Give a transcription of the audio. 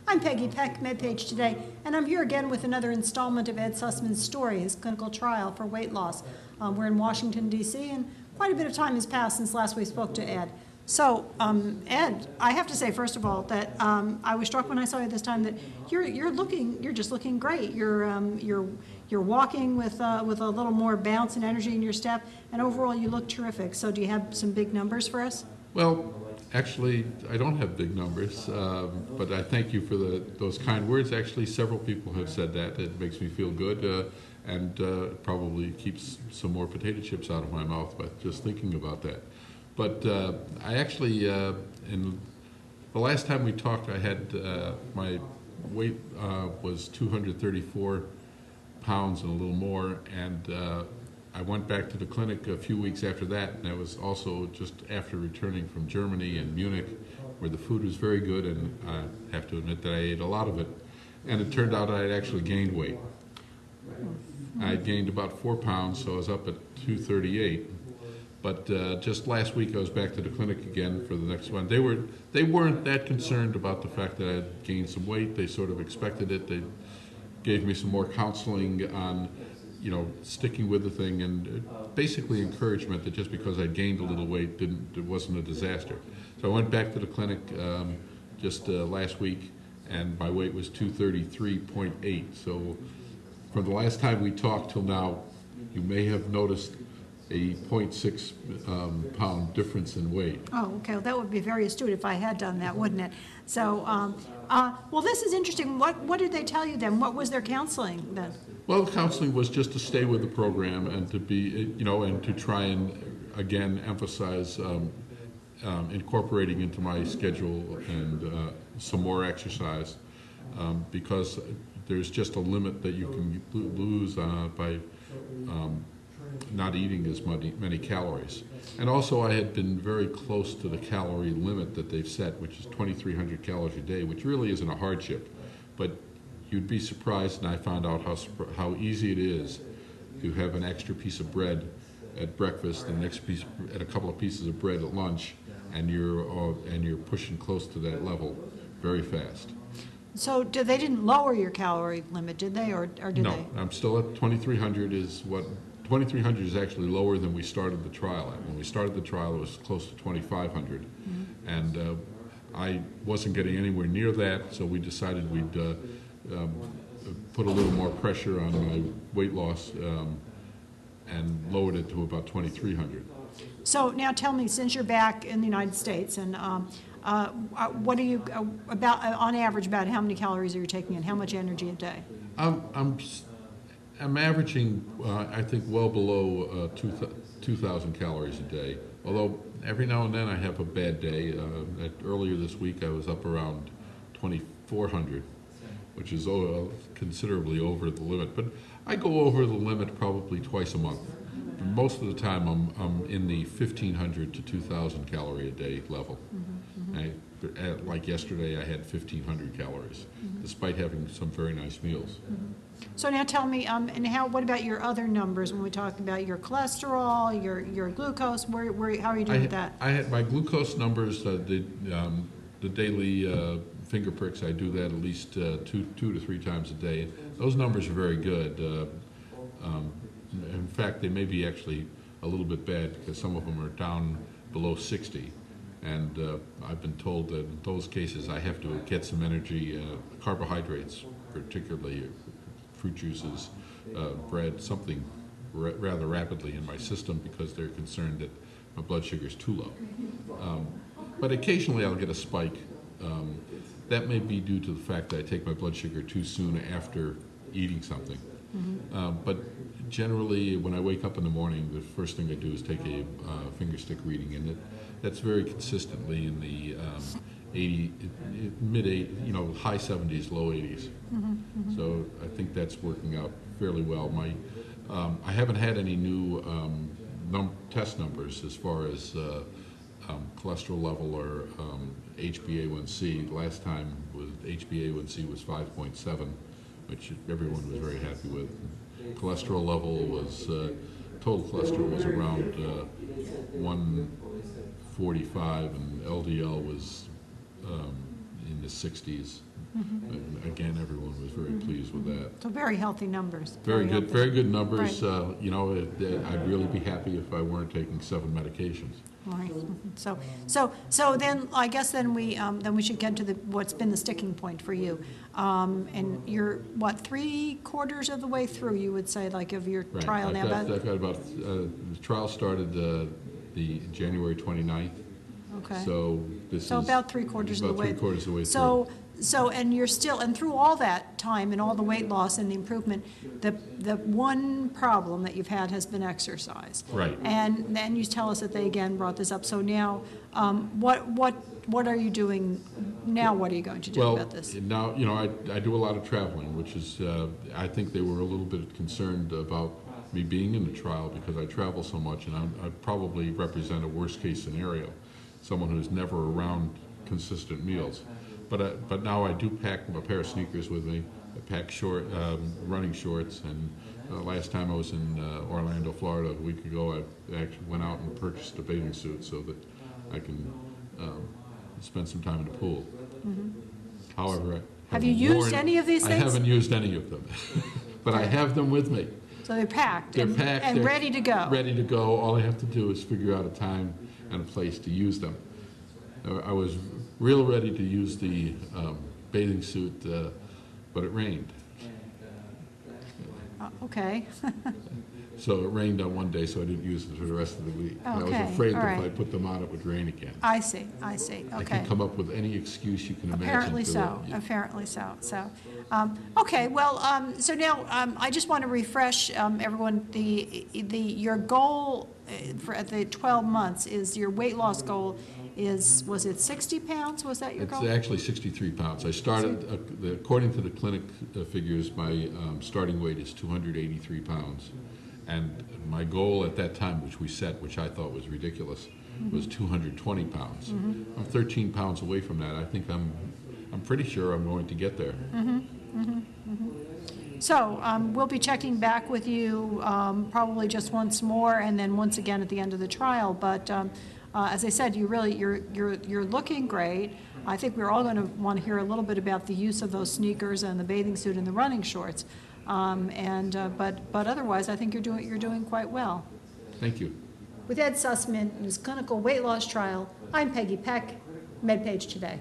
I'm Peggy Peck, MedPage Today, and I'm here again with another installment of Ed Susman's story, his clinical trial for weight loss. We're in Washington, D.C., and quite a bit of time has passed since last we spoke to Ed. So, Ed, I have to say, first of all, that I was struck when I saw you this time that you're just looking great. You're walking with a little more bounce and energy in your step, and overall you look terrific. So, do you have some big numbers for us? Well, actually, I don't have big numbers, but I thank you for those kind words. Actually, several people have said that. It makes me feel good, and probably keeps some more potato chips out of my mouth by just thinking about that. But I actually, in the last time we talked, I had my weight was 234 pounds and a little more, and I went back to the clinic a few weeks after that, and that was also just after returning from Germany and Munich, where the food was very good, and I have to admit that I ate a lot of it. And it turned out I had actually gained weight. I had gained about 4 pounds, so I was up at 238. But just last week I was back to the clinic again for the next one. They weren't that concerned about the fact that I had gained some weight. They sort of expected it. They gave me some more counseling on, sticking with the thing, and basically encouragement that just because I gained a little weight it wasn't a disaster. So I went back to the clinic just last week, and my weight was 233.8. So from the last time we talked till now, you may have noticed a 0.6 pound difference in weight. Oh, okay. Well, that would be very astute if I had done that, wouldn't it? So, well, this is interesting. What did they tell you then? What was their counseling then? Well, the counseling was just to stay with the program and to be, and to try and, again, emphasize incorporating into my schedule and some more exercise, because there's just a limit that you can lose by not eating as many calories. And also I had been very close to the calorie limit that they've set, which is 2,300 calories a day, which really isn't a hardship. But you'd be surprised, and I found out how easy it is to have an extra piece of bread at breakfast and an extra piece and a couple of pieces of bread at lunch, and you're pushing close to that level very fast. So they didn't lower your calorie limit, did they, or did they? No, I'm still at 2,300. 2,300 is actually lower than we started the trial at. When we started the trial, it was close to 2,500, and I wasn't getting anywhere near that, so we decided we'd put a little more pressure on my weight loss and lowered it to about 2,300. So now tell me, since you're back in the United States, and what are you about on average? About how many calories are you taking, and how much energy a day? I'm averaging, I think, well below 2,000 calories a day. Although every now and then I have a bad day. Earlier this week I was up around 2,400, which is considerably over the limit. But I go over the limit probably twice a month. Most of the time I'm in the 1,500 to 2,000 calorie a day level. Like yesterday I had 1,500 calories, despite having some very nice meals. So now tell me, what about your other numbers when we talk about your cholesterol, your glucose? How are you doing with that? I had my glucose numbers, the daily finger pricks. I do that at least two to three times a day. Those numbers are very good. In fact, they may be actually a little bit bad because some of them are down below 60. And I've been told that in those cases I have to get some energy, carbohydrates, particularly fruit juices, bread, something rather rapidly in my system because they're concerned that my blood sugar is too low. But occasionally I'll get a spike. That may be due to the fact that I take my blood sugar too soon after eating something. But generally, when I wake up in the morning, the first thing I do is take a finger stick reading, and that's very consistently in the 80, high 70s, low 80s. So I think that's working out fairly well. I haven't had any new test numbers as far as cholesterol level or HbA1c. Last time HbA1c was 5.7, which everyone was very happy with. Cholesterol level was, total cholesterol was around 145, and LDL was in the the 60s. And again, everyone was very pleased with that. So very healthy numbers. Very good, healthy. very good numbers. Right. You know, I'd really be happy if I weren't taking 7 medications. Right. So then I guess then we should get to what's been the sticking point for you. And you're what, 3/4 of the way through, you would say, like, of your Right. trial now. I've got about the trial started the January 29th. Okay. So this So is about 3/4 of the way. about 3/4 of the way So, through. and you're still, and through all that time and all the weight loss and the improvement, the one problem that you've had has been exercise. Right. And then you tell us that they again brought this up. So now, what are you doing now? What are you going to do Well, about this? now, you know, I do a lot of traveling, which is, I think they were a little bit concerned about me being in the trial because I travel so much, and I probably represent a worst-case scenario, someone who's never around consistent meals. But now I do pack a pair of sneakers with me. I pack running shorts, and last time I was in Orlando, Florida, a week ago, I actually went out and purchased a bathing suit so that I can spend some time in the pool. However, Have you used any of these things? I haven't used any of them, but I have them with me. So they're packed. They're packed and they're ready to go. Ready to go. All I have to do is figure out a time and a place to use them. I was real ready to use the bathing suit, but it rained. Okay. So it rained on one day, so I didn't use it for the rest of the week. I was Okay, afraid all that if right. I put them on, it would rain again. I see. I Okay. can come up with any excuse you can imagine. Apparently for so, that. apparently so. Okay, well, so now I just want to refresh everyone, your goal at the 12 months is, your weight loss goal is, was it 60 pounds? Was that your It's goal? actually 63 pounds. I started, according to the clinic figures, my starting weight is 283 pounds. And my goal at that time, which we set, which I thought was ridiculous, was 220 pounds. I'm 13 pounds away from that. I think I'm pretty sure I'm going to get there. So we'll be checking back with you probably just once more, and then once again at the end of the trial. But as I said, you're looking great. I think we're all going to want to hear a little bit about the use of those sneakers and the bathing suit and the running shorts. But otherwise, I think you're doing quite well. Thank you. With Ed Susman and his clinical weight loss trial, I'm Peggy Peck, MedPage Today.